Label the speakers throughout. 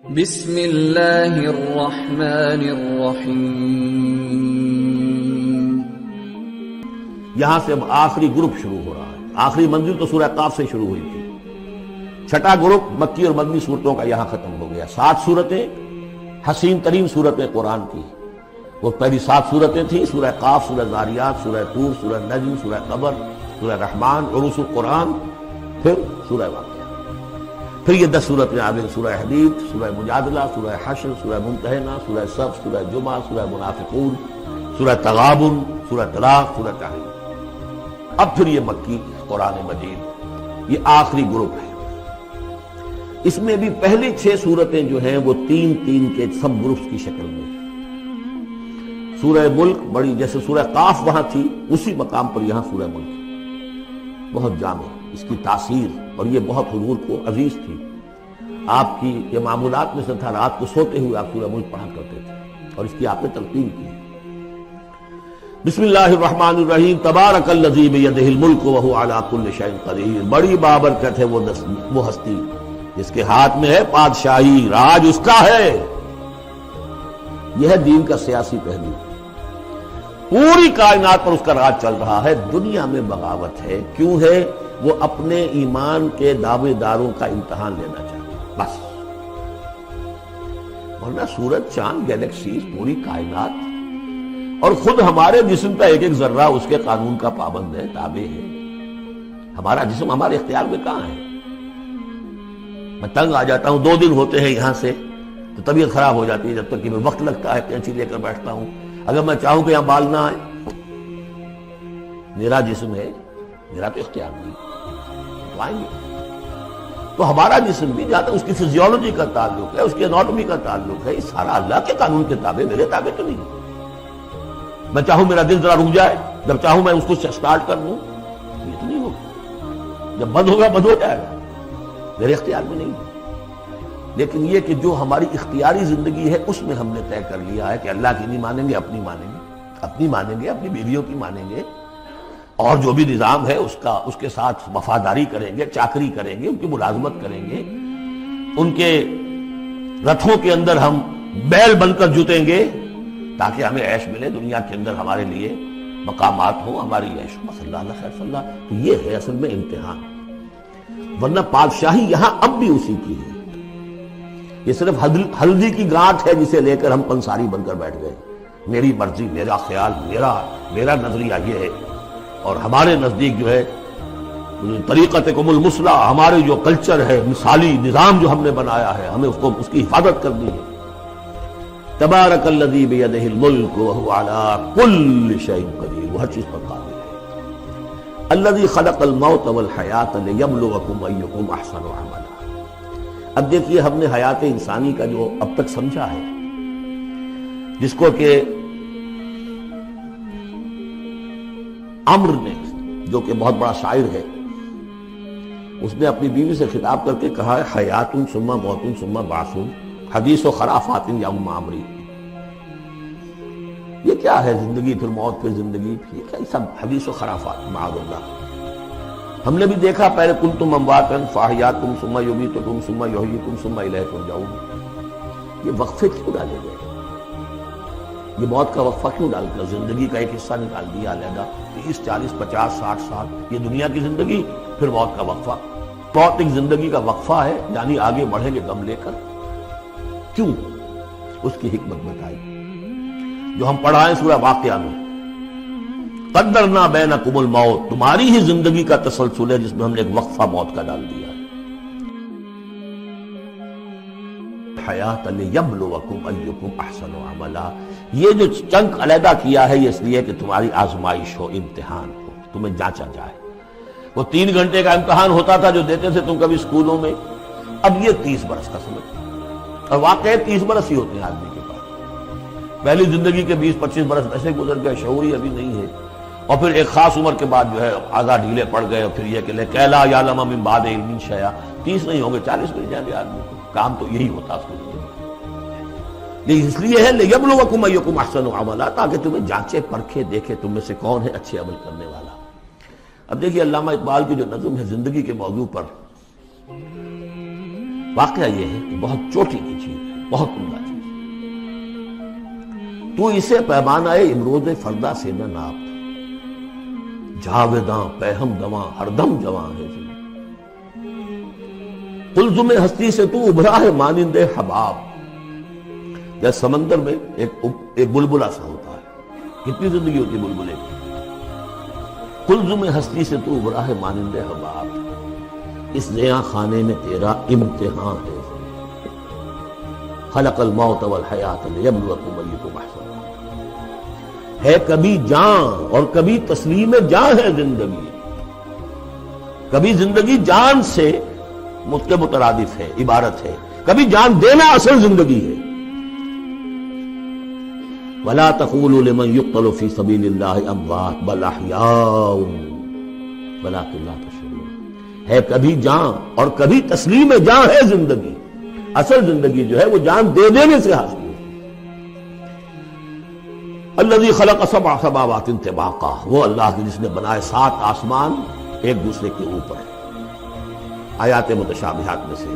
Speaker 1: بسم اللہ الرحمن الرحیم۔
Speaker 2: یہاں سے اب آخری گروپ شروع ہو رہا ہے۔ آخری منزل تو سورہ قاف سے شروع ہوئی تھی۔ چھٹا گروپ مکی اور مدنی صورتوں کا یہاں ختم ہو گیا۔ 7 صورتیں، حسین ترین صورتیں قرآن کی۔ وہ پہلی 7 صورتیں تھیں، سورہ قاف، سورہ ذاریات، سورہ طور، سورہ نجم، سورہ قمر، سورہ رحمان، عروس القرآن، پھر سورہ واقعہ۔ پھر یہ 10 صورتیں آ گئیں، سورہ حدید، سورہ مجادلہ، سورہ حشر، سورہ ممتحنہ، سورہ صف، سورہ جمعہ، سورہ منافقون، سورہ تغابن، سورہ طلاق، سورہ تحریم۔ اب پھر یہ مکی قرآن مجید، یہ آخری گروپ ہے۔ اس میں بھی پہلی 6 صورتیں جو ہیں وہ 3 کے سب گروپس کی شکل میں۔ سورہ ملک بڑی، جیسے سورہ قاف وہاں تھی اسی مقام پر یہاں سورہ ملک، بہت جامع اس کی تاثیر، اور یہ بہت حضور کو عزیز تھی۔ آپ کی یہ معمولات میں سے تھا، رات کو سوتے ہوئے آپ سورہ ملک پڑھا کرتے تھے، اور اس کی آپ نے تلقین کی۔ بسم اللہ الرحمن الرحیم۔ تبارک الذی بیدہ الملک وہو علی کل شیء قدیر۔ بڑی بابرکت ہے وہ ہستی جس کے ہاتھ میں ہے بادشاہی، راج اس کا ہے۔ یہ ہے دین کا سیاسی پہلو۔ پوری کائنات پر اس کا راج چل رہا ہے۔ دنیا میں بغاوت ہے، کیوں ہے؟ وہ اپنے ایمان کے دعوے داروں کا امتحان لینا چاہتا ہے، بس۔ ورنہ سورج، چاند، گیلیکسیز، پوری کائنات اور خود ہمارے جسم کا ایک ایک ذرہ اس کے قانون کا پابند ہے، تابع ہے۔ ہمارا جسم ہمارے اختیار میں کہاں ہے؟ میں تنگ آ جاتا ہوں، 2 دن ہوتے ہیں یہاں سے تو طبیعت خراب ہو جاتی ہے، جب تک کہ میں وقت لگتا ہے کینچی لے کر بیٹھتا ہوں۔ اگر میں چاہوں کہ یہاں بال نہ آئے، میرا جسم ہے، میرا تو اختیار نہیں، تو آئیں گے۔ تو ہمارا جسم بھی جہاں تک اس کی فزیولوجی کا تعلق ہے، اس کی اناٹومی کا تعلق ہے، یہ سارا اللہ کے قانون کے تابع، میرے تابع تو نہیں۔ میں چاہوں میرا دل ذرا رک جائے، جب چاہوں میں اس کو سٹارٹ کر دوں، یہ تو نہیں ہوگا۔ جب بند ہوگا بند ہو جائے گا، میرے اختیار میں نہیں۔ لیکن یہ کہ جو ہماری اختیاری زندگی ہے اس میں ہم نے طے کر لیا ہے کہ اللہ کی نہیں مانیں گے، اپنی مانیں گے، اپنی مانیں گے، اپنی بیویوں کی مانیں گے، اور جو بھی نظام ہے اس کے ساتھ وفاداری کریں گے، چاکری کریں گے، ان کی ملازمت کریں گے، ان کے رتھوں کے اندر ہم بیل بن کر جتیں گے تاکہ ہمیں عیش ملے، دنیا کے اندر ہمارے لیے مقامات ہوں، ہماری عیش ہو، صلی اللہ خیر صلی اللہ۔ تو یہ ہے اصل میں امتحان۔ ورنہ بادشاہی یہاں اب بھی اسی کی ہے۔ یہ صرف ہلدی کی گانٹھ ہے جسے لے کر ہم پنساری بن کر بیٹھ گئے۔ میری مرضی، میرا خیال، میرا نظریہ یہ ہے، اور ہمارے نزدیک جو ہے طریقتکم المثلی، ہمارے جو کلچر ہے، مثالی نظام جو ہم نے بنایا ہے، ہمیں اس کی حفاظت کرنی ہے۔ تبارک الذی بیدہ الملک وہو علی کل شیء قدیر، وہ ہر چیز پر قادر ہے۔ الذی خلق الموت والحیاۃ لیبلوکم ایکم احسن عملا۔ اب دیکھیے، ہم نے حیات انسانی کا جو اب تک سمجھا ہے، جس کو کہ عمرو نے، جو کہ بہت بڑا شاعر ہے، اس نے اپنی بیوی سے خطاب کر کے کہا ہے حیات ثم موت ثم بعث حدیث و خرافات یا ام عمری۔ یہ کیا ہے؟ زندگی پھر موت پھر زندگی، یہ کیا سب حدیث و خرافات، معاذ اللہ۔ ہم نے بھی دیکھا پہلے کنتم امواتا فاحیاکم ثم یمیتکم ثم یحییکم ثم الیہ ترجعون۔ یہ وقفے کیوں ڈالے گئے؟ یہ موت کا وقفہ کیوں ڈال کر زندگی کا ایک حصہ نکال دیا علیحدہ؟ 30 40 50 60 سال یہ دنیا کی زندگی، پھر موت کا وقفہ۔ موت ایک زندگی کا وقفہ ہے، یعنی آگے بڑھیں گے دم لے کر۔ کیوں؟ اس کی حکمت بتائی جو ہم پڑھائیں سورہ واقعہ میں۔ قدرنا بینکم الموت، تمہاری ہی زندگی کا تسلسل ہے جس میں ہم نے ایک وقفہ موت کا ڈال دیا ہے۔ حیات لیبلوکم ایکم احسن عملا، یہ جو چنک علیحدہ کیا ہے یہ اس لیے کہ تمہاری آزمائش ہو، امتحان ہو، تمہیں جانچا جائے۔ وہ 3 گھنٹے کا امتحان ہوتا تھا جو دیتے تھے تم کبھی اسکولوں میں، اب یہ 30 برس کا سمجھ، اور واقعی 30 برس ہی ہوتے ہیں آدمی کے پاس۔ پہلی زندگی کے 20 25 برس ایسے گزر گئے، شعور ہی ابھی نہیں ہے، اور پھر ایک خاص عمر کے بعد جو ہے اعضاء ڈھیلے پڑ گئے، اور پھر یہ کہ لا یعلم من بعد علم شیئا، 30 نہیں ہوں گے 40 مل جائیں گے آدمی کو، کام تو یہی ہوتا اس کو۔ یہ اس لیے ہے لیبلوکم ایکم احسن عملا، تاکہ تمہیں جانچے پرکھے دیکھے تم میں سے کون ہے اچھے عمل کرنے والا۔ اب دیکھیے علامہ اقبال کی جو نظم ہے زندگی کے موضوع پر، واقعہ یہ ہے کہ بہت چوٹی کی چیز ہے، بہت عمدہ چیز۔ تو اسے پیمانہ امروز فردا سے نہ ناپ، جاویداں پہم دواں ہر دم جواں ہے۔ قلزم ہستی سے تو ابھرا ہے مانند حباب، جیسے سمندر میں ایک بلبلا سا ہوتا ہے، کتنی زندگی ہوتی ہے بلبلے کی۔ قلزم ہستی سے تو ابھرا ہے مانند حباب، اس نیا خانے میں تیرا امتحان ہے۔ خلق الموت والحیات لیبلوکم ایکم احسن، ہے کبھی جان اور کبھی تسلیم جان ہے زندگی۔ کبھی زندگی جان سے مترادف ہے، عبارت ہے، کبھی جان دینا اصل زندگی ہے۔ وَلَا تَقُولُوا لِمَنْ يُقْتَلُ فِي سَبِيلِ اللَّهِ أَمْوَاتٌ بَلْ أَحْيَاءٌ وَلَٰكِنْ لَا تَشْعُرُونَ، ہے کبھی جان اور کبھی تسلیم جان ہے زندگی۔ اصل زندگی جو ہے وہ جان دے دینے سے حاصل ہے۔ الذی خلق سبع سماوات طباقا، وہ اللہ کی جس نے بنائے 7 آسمان ایک دوسرے کے اوپر۔ آیات متشابہات میں سے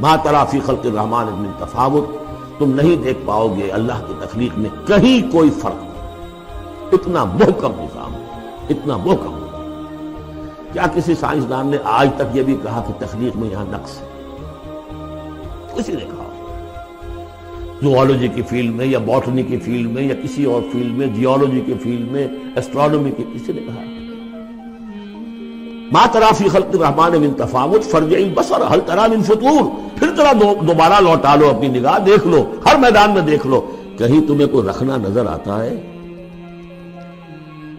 Speaker 2: ما تری فی خلق الرحمن من تفاوت، تم نہیں دیکھ پاؤ گے اللہ کی تخلیق میں کہیں کوئی فرق نہیں۔ اتنا محکم نظام، اتنا محکم نظام۔ کیا کسی سائنسدان نے آج تک یہ بھی کہا کہ تخلیق میں یہاں نقص ہے؟ کسی نے کہا؟ زوالوجی کی فیلڈ میں یا باٹنی کی فیلڈ میں یا کسی اور فیلڈ میں، جیولوجی کی فیلڈ میں، ایسٹرونومی کی، کسی نے کہا؟ ما تری فی خلق الرحمن من تفاوت فارجع البصر هل تری من فطور، پھر ذرا دوبارہ لوٹا لو اپنی نگاہ، دیکھ لو، ہر میدان میں دیکھ لو، کہیں تمہیں کوئی رکھنا نظر آتا ہے؟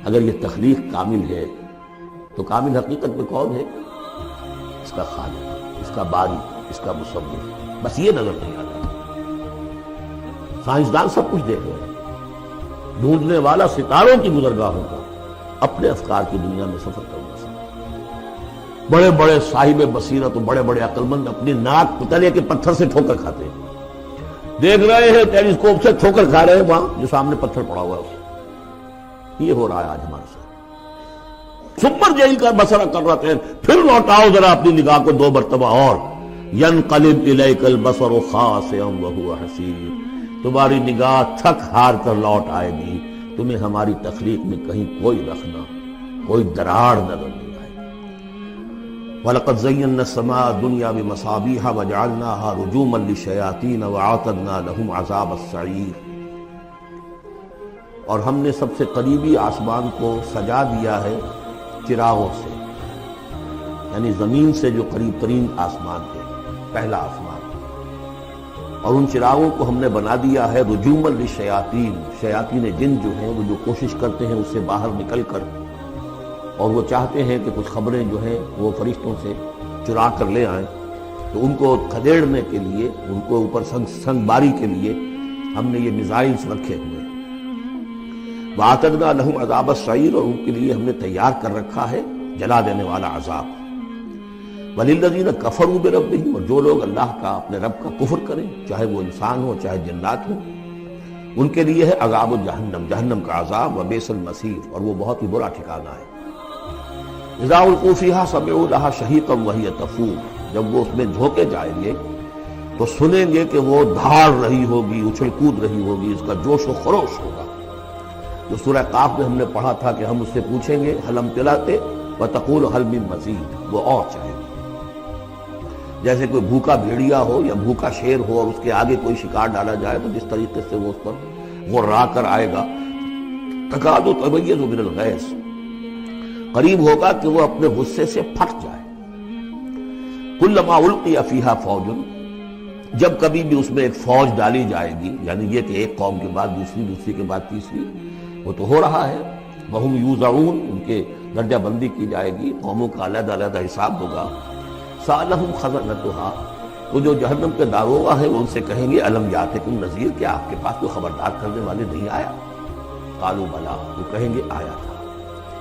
Speaker 2: اگر یہ تخلیق کامل ہے تو کامل حقیقت میں کون ہے؟ اس کا خالق، اس کا باری، اس کا مصور۔ بس یہ نظر نہیں آتا۔ سائنسدان سب کچھ دیکھ رہے ہیں، ڈھونڈنے والا ستاروں کی گزرگاہوں کا اپنے افکار کی دنیا میں سفر کرنا۔ بڑے بڑے صاحب بصیرت و بڑے بڑے عقل مند اپنی ناک تلے کے پتھر سے ٹھوکر کھاتے ہیں، دیکھ رہے ہیں ٹیلیسکوپ سے ٹھوکر کھا رہے ہیں وہاں جو سامنے پتھر پڑا ہوا ہے اسے۔ یہ ہو رہا ہے آج ہمارے ساتھ۔ سپر جیل کا بسرا کر رہے ہیں، پھر لوٹاؤ ذرا اپنی نگاہ کو 2 مرتبہ اور، ينقلب الیک البصر خاسئا وهو حسیر، تمہاری نگاہ تھک ہار کر لوٹ آئے گی، تمہیں ہماری تخلیق میں کہیں کوئی رکھنا، کوئی دراڑ نظر نہیں۔ وَلَقَدْ زَيَّنَّا السَّمَاءَ الدُّنْيَا بِمَصَابِيحَ وَجَعَلْنَاهَا رُجُومًا لِلشَّيَاطِينَ وَأَعْتَدْنَا لَهُمْ عَذَابَ السَّعِيرِ، اور ہم نے سب سے قریبی آسمان کو سجا دیا ہے چراغوں سے، یعنی زمین سے جو قریب ترین آسمان ہے، پہلا آسمان، اور ان چراغوں کو ہم نے بنا دیا ہے رجوما للشیاطین، شیاطین جن جو ہیں وہ جو کوشش کرتے ہیں اس سے باہر نکل کر، اور وہ چاہتے ہیں کہ کچھ خبریں جو ہیں وہ فرشتوں سے چرا کر لے آئیں، تو ان کو کھدیڑنے کے لیے، ان کو اوپر سنگ باری کے لیے ہم نے یہ میزائلز رکھے ہوئے ہیں۔ وَأَعْتَدْنَا لَهُمْ عَذَابَ السَّعِيرِ، اور ان کے لیے ہم نے تیار کر رکھا ہے جلا دینے والا عذاب۔ وَلِلَّذِينَ كَفَرُوا بِرَبِّهِمْ، اور جو لوگ اللہ کا، اپنے رب کا کفر کریں، چاہے وہ انسان ہو چاہے جنات ہو، ان کے لیے ہے عذاب جہنم، جہنم کا عذاب، وَبِئْسَ الْمَصِيرُ، اور وہ بہت ہی برا ٹھکانہ ہے۔ اذا القوا فیہا سمعوا لہا شہیقا وہی تفور، جب وہ اس میں جھونکے جائیں گے تو سنیں گے کہ وہ دھاڑ رہی ہوگی، اچھل کود رہی ہوگی، اس کا جوش و خروش ہوگا۔ جو سورہ قاف میں ہم نے پڑھا تھا کہ ہم اس سے پوچھیں گے حل امتلاتے وتقول حل من مزید، وہ اور چاہے گی۔ جیسے کوئی بھوکا بھیڑیا ہو یا بھوکا شیر ہو اور اس کے آگے کوئی شکار ڈالا جائے تو جس طریقے سے وہ اس پر غرا کر آئے گا، تکاد تمیز من الغیظ، قریب ہوگا کہ وہ اپنے غصے سے پھٹ جائے۔ کلما القی فیہا فوج، جب کبھی بھی اس میں ایک فوج ڈالی جائے گی، یعنی یہ کہ ایک قوم کے بعد دوسری، دوسری کے بعد تیسری، وہ تو ہو رہا ہے، وہم یوزعون، ان کے درجہ بندی کی جائے گی، قوموں کا علیحدہ علیحدہ حساب ہوگا۔ سألہم خزنتہا، وہ جو جہنم کے داروغہ ہیں وہ ان سے کہیں گے الم یاتکم نذیر، کیا آپ کے پاس کوئی خبردار کرنے والے نہیں آیا؟ قالوا بلا، وہ کہیں گے آیا تھا،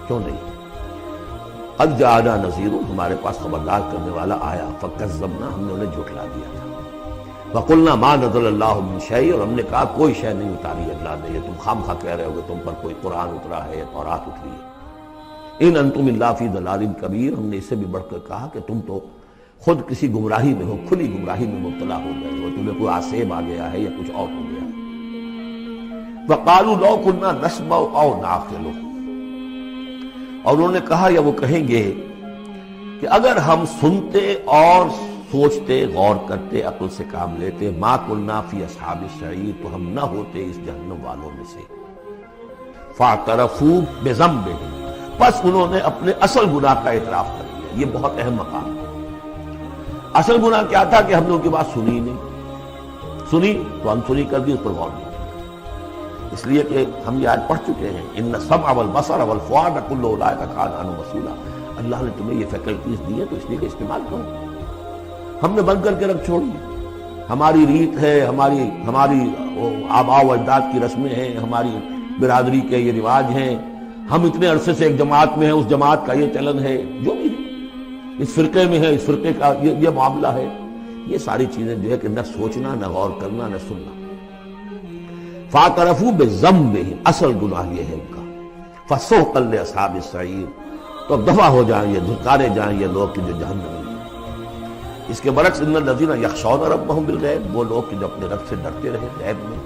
Speaker 2: کیوں نہیں؟ قد جاءنا نذیر، ہمارے پاس خبردار کرنے والا آیا، فکذبنا، ہم نے انہیں جھٹلا دیا تھا۔ وقلنا ما نزل اللہ من شیء، اور ہم نے کہا کوئی شے نہیں اتاری اللہ نے، یہ تم خام خواہ کہہ رہے ہو کہ تم پر کوئی قرآن اترا ہے یا تورات اتری ہے۔ ان انتم الا فی ضلال کبیر، ہم نے اس سے بھی بڑھ کر کہا کہ تم تو خود کسی گمراہی میں ہو، کھلی گمراہی میں مبتلا ہو گئے ہو، تمہیں کوئی آسیب آ گیا ہے یا کچھ اور ہو گیا ہے۔ وَقَالُوا لَوْ كُنَّا نَسْمَعُ أَوْ نَعْقِلُ، اور انہوں نے کہا یا وہ کہیں گے کہ اگر ہم سنتے اور سوچتے، غور کرتے، عقل سے کام لیتے، مَا كُنَّا فِي أَصْحَابِ السَّعِيرِ، تو ہم نہ ہوتے اس جہنم والوں میں سے۔ فَاعْتَرَفُوا بِذَنبِهِمْ، بس انہوں نے اپنے اصل گناہ کا اعتراف کر لیا۔ یہ بہت اہم مقام ہے۔ اصل گناہ کیا تھا کہ ہم نے ان کی بات سنی نہیں، سنی تو ہم سنی کر دی، اس پر غور نہیں کیا۔ اس لیے کہ ہم یہ آج پڑھ چکے ہیں ان السمع والبصر والفؤاد کل اولئک کان عنہ مسئولا، اللہ نے تمہیں یہ فیکلٹیز دی ہیں تو اس لیے کہ استعمال کرو۔ ہم نے بند کر کے رکھ چھوڑی، ہماری ریت ہے، ہماری آباء و اجداد کی رسمیں ہیں، ہماری برادری کے یہ رواج ہیں، ہم اتنے عرصے سے ایک جماعت میں ہیں، اس جماعت کا یہ چلن ہے، جو بھی ہے اس فرقے میں ہے، اس فرقے کا یہ معاملہ ہے، یہ ساری چیزیں جو ہے کہ نہ سوچنا، نہ غور کرنا، نہ سننا۔ فَاعْتَرَفُوا بِذَنبِهِمْ، اصل گناہ یہ ہے ان کا۔ فَسُحْقًا لِّأَصْحَابِ السَّعِيرِ، تو دفع ہو جائیں یہ، دھتکارے جائیں یہ لوگ کہ جو جہنم میں۔ اس کے برعکس ان الذین یخشون ربهم بالغیب، وہ لوگ کہ جو اپنے رب سے ڈرتے رہے غیب میں،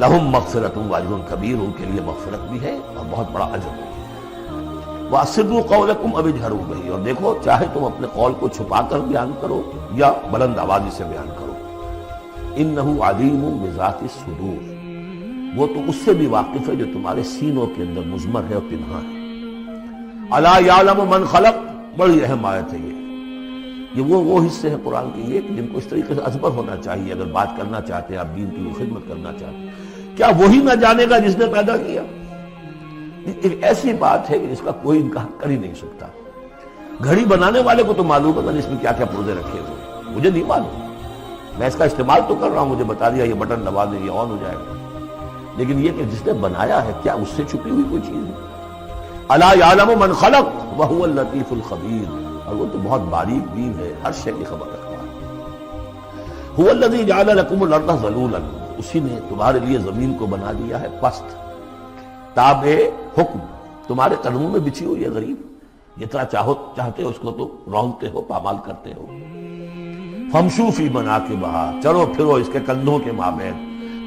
Speaker 2: لہم مغفرۃ واجر کبیر، ان کے لیے مغفرت بھی ہے اور بہت بڑا اجر بھی ہے۔ وَأَسِرُّوا قَوْلَكُمْ أَوِ اجْهَرُوا بِهِ، اور دیکھو چاہے تم اپنے قول کو چھپا کر بیان کرو یا بلند آوازی سے بیان کرو۔ إِنَّهُ عَلِيمٌ بِذَاتِ الصُّدُورِ، وہ تو اس سے بھی واقف ہے جو تمہارے سینوں کے اندر مضمر ہے اور پنہاں ہے۔ أَلَا يَعْلَمُ مَنْ خَلَقَ، بڑی اہم آیت ہے یہ وہ حصے ہیں قرآن کے یہ کہ جن کو اس طریقے سے ازبر ہونا چاہیے اگر بات کرنا چاہتے ہیں، آپ دین کی خدمت کرنا چاہتے ہیں۔ کیا وہی نہ جانے گا جس نے پیدا کیا؟ ایک ایسی بات ہے کہ اس کا کوئی انکار کر ہی نہیں سکتا۔ گھڑی بنانے والے کو تو معلوم ہے اس میں کیا کیا پرزے رکھے ہوئے، مجھے نہیں معلوم، میں اس کا استعمال تو کر رہا ہوں، مجھے بتا دیا یہ بٹن دبا دیں یہ آن ہو جائے گا، لیکن یہ کہ جس نے بنایا ہے کیا اس سے چھپی ہوئی کوئی چیز ہے؟ الا یعلم من خلق وهو اللطیف الخبیر، اور وہ تو بہت باریک بین ہے، ہر شے کی خبر رکھتا ہے۔ هو الذی جعل لكم الارض ذلولا، اسی نے تمہارے لیے زمین کو بنا دیا ہے پست، تابع حکم، تمہارے قدموں میں بچھی ہوئی ہے غریب، جتنا چاہتے ہو اس کو تو رونتے ہو، پامال کرتے ہو۔ فامشوا فی مناکبہا، چلو پھرو اس کے کندھوں کے مابین،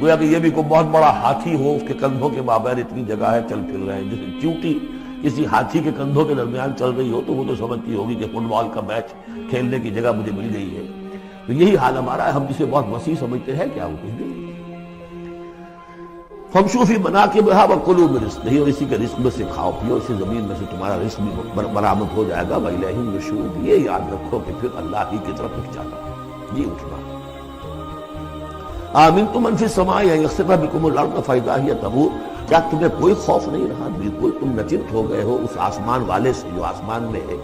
Speaker 2: گویا کہ یہ بھی کوئی بہت بڑا ہاتھی ہو، اس کے کندھوں کے مابین اتنی جگہ ہے، چل پھر رہے ہیں۔ جیسے چیونٹی کسی ہاتھی کے کندھوں کے درمیان چل رہی ہو تو وہ تو سمجھتی ہوگی کہ فٹ بال کا میچ کھیلنے کی جگہ مجھے مل گئی ہے، تو یہی حال ہمارا ہے، ہم جسے بہت وسیع سمجھتے ہیں کیا وہ کچھ نہیں۔ فامشوا فی مناکبہا وکلوا من رزقہ، اور اسی کے رزق میں سے کھاؤ پیو، اسی زمین میں سے تمہارا رزق بھی برآمد ہو جائے گا۔ وإلیہ النشور، یہ یاد رکھو کہ پھر اللہ ہی کی طرف اٹھ جانا، یہ اٹھنا۔ آمنتم من فی السماء ان یخسف بکم الارض فاذا ہی تمور، کیا تمہیں کوئی خوف نہیں رہا؟ بالکل تم نچنت ہو گئے ہو اس آسمان والے سے جو آسمان میں ہے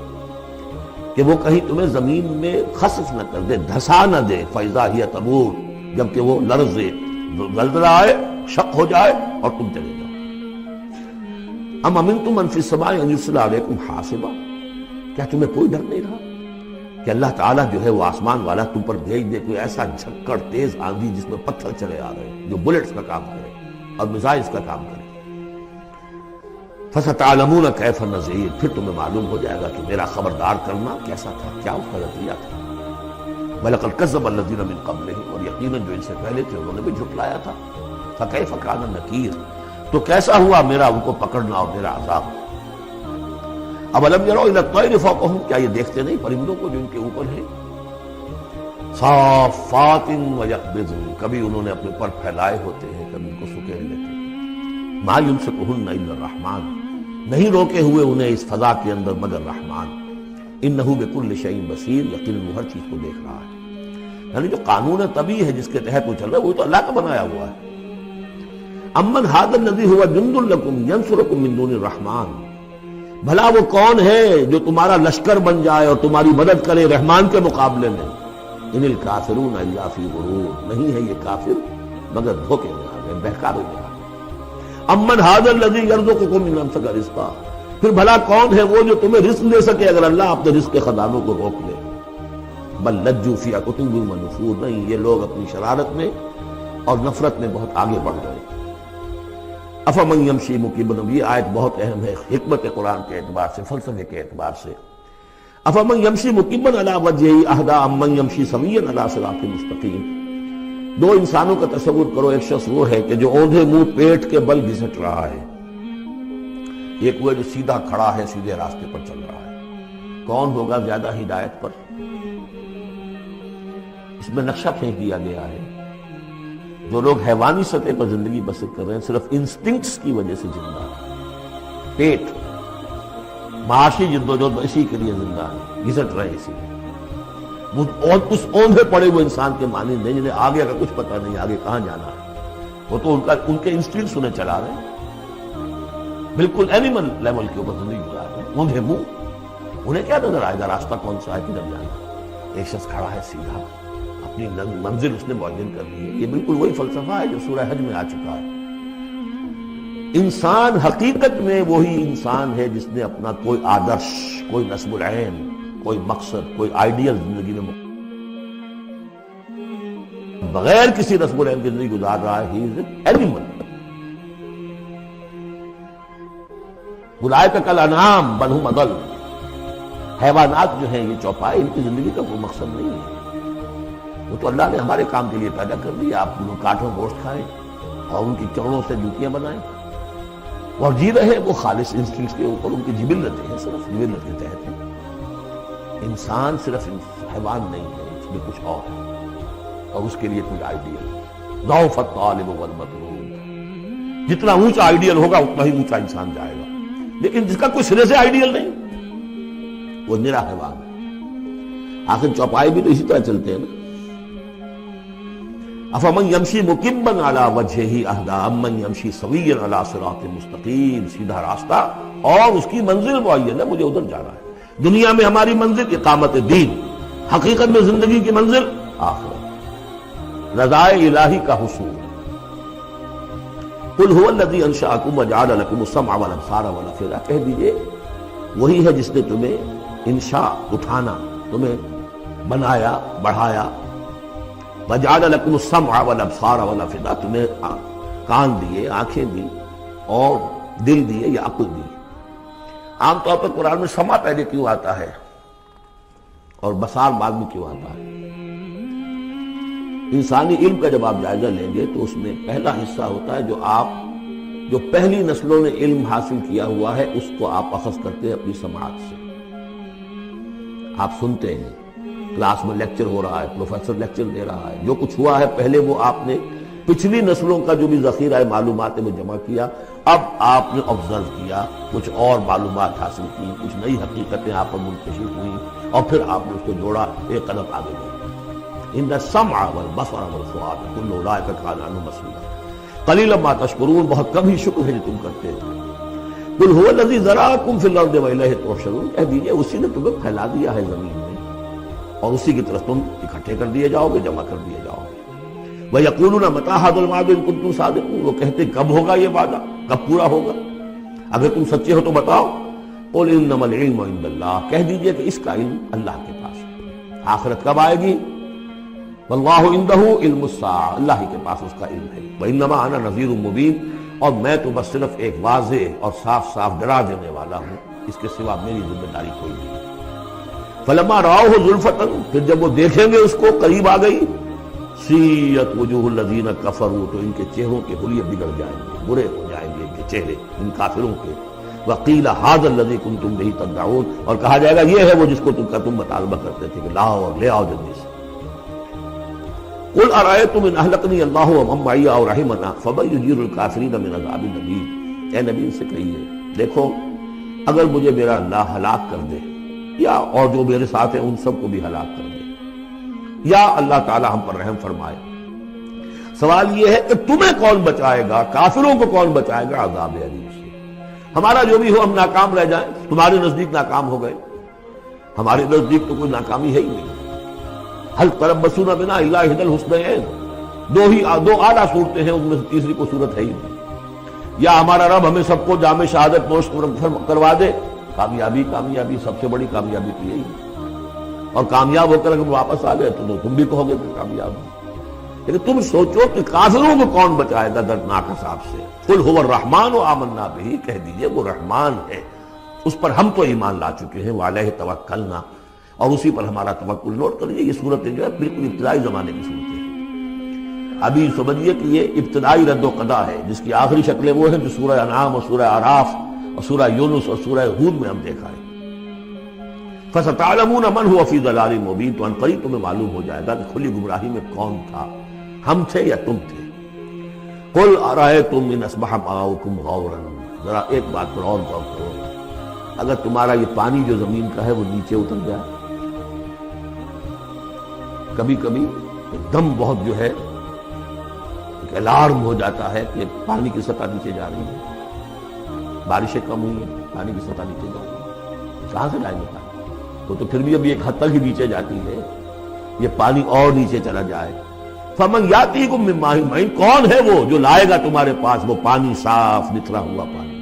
Speaker 2: کہ وہ کہیں تمہیں زمین میں خسف نہ کر دے، دھسا نہ دے، فاذا ہی تمور، جبکہ وہ لرزے، زلزلہ آئے، شق ہو جائے اور تم چلے جاؤ۔ ام امنتم من فی السماء ان یرسل علیکم حاصبا، کیا تمہیں کوئی ڈر نہیں رہا کہ اللہ تعالیٰ جو ہے وہ آسمان والا تم پر بھیج دے کوئی ایسا جھکڑ تیز آندھی جس میں پتھر چلے آ رہے ہیں، جو بلٹس کا کام کرے اور میزائلز کا کام کرے۔ فَسَتَعْلَمُونَ كَيْفَ نَذِيرِ، پھر تمہیں معلوم ہو جائے گا کہ میرا خبردار کرنا کیسا تھا، کیا اس کا نتیجہ تھا۔ وَلَقَدْ كَذَّبَ الَّذِينَ مِن قَبْلِهِمْ، اور یقیناً جو ان سے پہلے تھے انہوں نے بھی جھٹلایا تھا۔ فَكَيْفَ كَانَ نَكِيرِ، تو کیسا ہوا میرا ان کو پکڑنا اور میرا عذاب۔ اَوَلَمْ يَرَوْا إِلَى الطَّيْرِ فَوْقَهُمْ، کیا یہ دیکھتے نہیں پرندوں کو جو ان کے اوپر ہے؟ صَافَّاتٍ وَيَقْبِضْنَ، کبھی انہوں نے اپنے پر پھیلائے ہوتے ہیں، کبھی ان کو سکیڑ لیتے ہیں۔ مَا يُمْسِكُهُنَّ إِلَّا الرَّحْمَٰنُ، نہیں روکے ہوئے انہیں اس فضا کے اندر مگر رحمان۔ إِنَّهُ بِكُلِّ شَيْءٍ بَصِيرٌ، یقیناً وہ ہر چیز کو دیکھ رہا ہے۔ یعنی جو قانون طبیعی ہے جس کے تحت وہ چل رہا ہے وہ تو اللہ کا بنایا ہوا ہے۔ امن ھذا الذی ھو جند لکم ینصرکم من دون الرحمن، بھلا وہ کون ہے جو تمہارا لشکر بن جائے اور تمہاری مدد کرے رحمان کے مقابلے میں؟ ان الکافرون الا فی غرور، نہیں ہے یہ کافر مگر دھوکے میں آ گئے، بہکاوے میں آ گئے۔ امن ھذا الذی یرزقکم من امسک رزقا، پھر بھلا کون ہے وہ جو تمہیں رزق دے سکے اگر اللہ اپنے رزق کے خزانوں کو روک لے؟ بل لجوا فی عتو ونفور، نہیں یہ لوگ اپنی شرارت میں اور نفرت میں بہت آگے بڑھ گئے۔ افمن یمشی مکبا، یہ آیت بہت اہم ہے حکمت قرآن کے اعتبار سے، فلسفے کے اعتبار سے۔ افمن یمشی مکبا علی وجہہ اہدی امن یمشی سویا علی صراط مستقیم. دو انسانوں کا تصور کرو. ایک شخص وہ ہے کہ جو اوندھے منہ پیٹ کے بل گھسٹ رہا ہے، ایک وہ جو سیدھا کھڑا ہے، سیدھے راستے پر چل رہا ہے. کون ہوگا زیادہ ہدایت پر؟ اس میں نقشہ پھینک دیا گیا ہے. جو لوگ حیوانی سطح پر زندگی بسر کر رہے ہیں، صرف انسٹنکٹس کی وجہ سے زندہ ہے، پیٹ معاشی جدوجہد اسی کے لیے زندہ ہے، گھسٹ رہے اسی لیے. اور اس اوندھے پڑے ہوئے انسان کے معنی نہیں جنہیں آگے کا کچھ پتہ نہیں، آگے کہاں جانا ہے. وہ تو ان کے انسٹنکٹس انہیں چلا رہے ہیں، بالکل اینیمل لیول کے اوپر زندگی گزار رہے ہیں. اوندھے منہ، انہیں کیا نظر آئے گا راستہ کون سا ہے، کدھر جانا ہے. ایک شخص کھڑا ہے سیدھا، اپنی منزل اس نے معین کر لی ہے. یہ بالکل وہی فلسفہ ہے جو سورہ حج میں آ چکا ہے. انسان حقیقت میں وہی انسان ہے جس نے اپنا کوئی آدرش، کوئی نصب العین، کوئی مقصد، کوئی آئیڈیل زندگی میں بغیر کسی نصب العین کی زندگی گزار رہا ہے. ہی از این اینیمل. اولئک کالانعام بل هم اضل. حیوانات جو ہیں یہ چوپائے، ان کی زندگی کا کوئی مقصد نہیں ہے. وہ تو اللہ نے ہمارے کام کے لیے پیدا کر دیا. آپ لوگ کاٹوں گوشت کھائیں اور ان کی چمڑوں سے جوتیاں بنائیں اور جی رہے وہ خالص انسٹنکٹس کے اوپر. ان کی جبلتیں ہیں، صرف جبلت کے تحت ہیں. انسان صرف حیوان نہیں ہے، اس میں کچھ اور ہے اور اس کے لیے کوئی آئیڈیل. ضعف الطالب والمطلوب. جتنا اونچا آئیڈیل ہوگا اتنا ہی اونچا انسان جائے گا. لیکن جس کا کوئی سرے سے آئیڈیل نہیں وہ نرا حیوان ہے. آخر چوپائے بھی تو اسی طرح چلتے ہیں نا. افمن یمشی مکبا علی وجہہ اہدی امن یمشی سویا علی صراط مستقیم. سیدھا راستہ اور اس کی منزل معین ہے، مجھے ادھر جانا ہے. دنیا میں ہماری منزل اقامت دین، حقیقت میں زندگی کی منزل آخرت، رضائے الہی کا حصول. قل هو الذی انشأکم وجعل لکم السمع والابصار والافئدہ. کہہ دیجئے وہی ہے جس نے تمہیں انشاء، اٹھانا، تمہیں بنایا، بڑھایا. وجعل لکم السمع والابصار والافئدہ. تمہیں کان دیے، آنکھیں دی اور دل دیے یا عقل دی. عام طور پر قرآن میں سمع پہلے کیوں آتا ہے اور بصار بعد میں کیوں آتا ہے؟ انسانی علم کا جب آپ جائزہ لیں گے تو اس میں پہلا حصہ ہوتا ہے جو پہلی نسلوں نے علم حاصل کیا ہوا ہے، اس کو آپ اخذ کرتے ہیں اپنی سماعت سے. آپ سنتے ہیں، کلاس میں لیکچر ہو رہا ہے، پروفیسر لیکچر دے رہا ہے، جو کچھ ہوا ہے پہلے وہ آپ نے پچھلی نسلوں کا جو بھی ذخیرہ معلومات ہے وہ جمع کیا. اب آپ نے آبزرو کیا، کچھ اور معلومات حاصل کی، کچھ نئی حقیقتیں آپ پر منتشر ہوئیں اور پھر آپ نے اس کو جوڑا، ایک قدم آگے گئے. ان السمع والبصر والفؤاد کل اولئک کان عنہ مسئولا. قلیلا ما تشکرون. بہت کم ہی شکر ہے جو تم کرتے ہو. قل هو الذی ذراکم فی الارض والیہ تحشرون. کہہ دیجئے اسی نے تمہیں پھیلا دیا ہے زمین میں اور اسی کی طرف تم اکٹھے کر دیے جاؤ گے، جمع کر دیے جاؤ گے. وَيَقُولُونَ مَتَىٰ هَٰذَا الْوَعْدُ إِن كُنتُمْ صَادِقِينَ. وہ کہتے کب ہوگا یہ وعدہ، کب پورا ہوگا، اگر تم سچے ہو تو بتاؤ. قُلْ إِنَّمَا الْعِلْمُ عِندَ اللَّهِ. کہہ دیجئے کہ اس کا علم اللہ کے پاس ہے. آخرت کب آئے گی؟ وَاللَّهُ عِندَهُ عِلْمُ السَّاعَةِ. اللہ ہی کے پاس اس کا علم ہے. وَإِنَّمَا أَنَا نَذِيرٌ مُّبِينٌ. اور میں تو بس صرف ایک واضح اور صاف صاف ڈرا دینے والا ہوں، اس کے سوا میری ذمہ داری کوئی نہیں. فَلَمَّا رَأَوْهُ زُلْفَةً. پھر جب وہ دیکھیں گے اس کو، قریب آ گئی. سیئت وجوہ الذین کفروا. تو ان کے چہروں کے حلیے بگڑ جائیں گے، برے ہو جائیں گے ان کے چہرے، ان کافروں کے. وقیل ھذا الذی کنتم بہ تدعون. اور کہا جائے گا یہ ہے وہ جس کو تم مطالبہ کرتے تھے کہ لاؤ اور لے آؤ جلدی سے. قل ارأیتم ان اہلکنی اللہ ومن معی او رحمنا فمن یجیر الکافرین من عذاب الیم. اے نبی ان سے کہیے دیکھو اگر مجھے میرا اللہ ہلاک کر دے یا اور جو میرے ساتھ ہیں ان سب کو بھی ہلاک کر دے یا اللہ تعالی ہم پر رحم فرمائے، سوال یہ ہے کہ تمہیں کون بچائے گا، کافروں کو کون بچائے گا عذاب علیم سے. ہمارا جو بھی ہو ہم ناکام رہ جائیں، تمہارے نزدیک ناکام ہو گئے، ہمارے نزدیک تو کوئی ناکامی ہے ہی نہیں. هل تربصون بنا الا احدى الحسنيين. دو اعلیٰ صورتیں ہیں، ان میں سے تیسری کوئی صورت ہے ہی نہیں. یا ہمارا رب ہمیں سب کو جامع شہادت نوش کروا دے، کامیابی سب سے بڑی کامیابی تو یہی ہے. اور کامیاب ہو کر اگر واپس آ گئے تو تم بھی کہو گے کہ کامیاب ہو. لیکن تم سوچو کہ کافروں کو کون بچائے گا دردناک عذاب سے. قل هو الرحمن آمنا بہ. کہہ دیجئے وہ رحمان ہے اس پر ہم تو ایمان لا چکے ہیں، وعلیہ توکلنا، اور اسی پر ہمارا توکل۔ نوٹ کر لیجیے، یہ صورتیں جو ہے بالکل ابتدائی زمانے کی صورتیں ہیں۔ ابھی سمجھیے کہ یہ ابتدائی رد و قضا ہے، جس کی آخری شکلیں وہ ہیں جو سورہ انعام اور سورہ اعراف اور سورہ یونس اور سورہ ہود میں ہم دیکھا ہے۔ فَسَتَعْلَمُونَ مَنْ هُوَ فِي ضَلَالٍ مُبِينٍ، تو ان قریب تمہیں معلوم ہو جائے گا کہ کھلی گمراہی میں کون تھا، ہم تھے یا تم تھے۔ قُلْ أَرَأَيْتُمْ إِنْ أَصْبَحَ مَاؤُكُمْ غَوْرًا، ذرا ایک بات پر اور غور کرو، اگر تمہارا یہ پانی جو زمین کا ہے وہ نیچے اتر جائے، کبھی کبھی ایک دم بہت جو ہے ایک الارم ہو جاتا ہے کہ پانی کی سطح نیچے جا رہی ہے، بارشیں کم ہوئی ہیں، پانی کی سطح نیچے جا رہی ہے، کہاں سے لائیں گے پانی؟ تو پھر بھی ابھی ایک حد تک ہی نیچے جاتی ہے، یہ پانی اور نیچے چلا جائے۔ فَمَنْ يَأْتِيكُم مِّن مَّاءٍ مَّعِينٍ، کون ہے وہ جو لائے گا تمہارے پاس وہ پانی صاف نکھرا ہوا پانی؟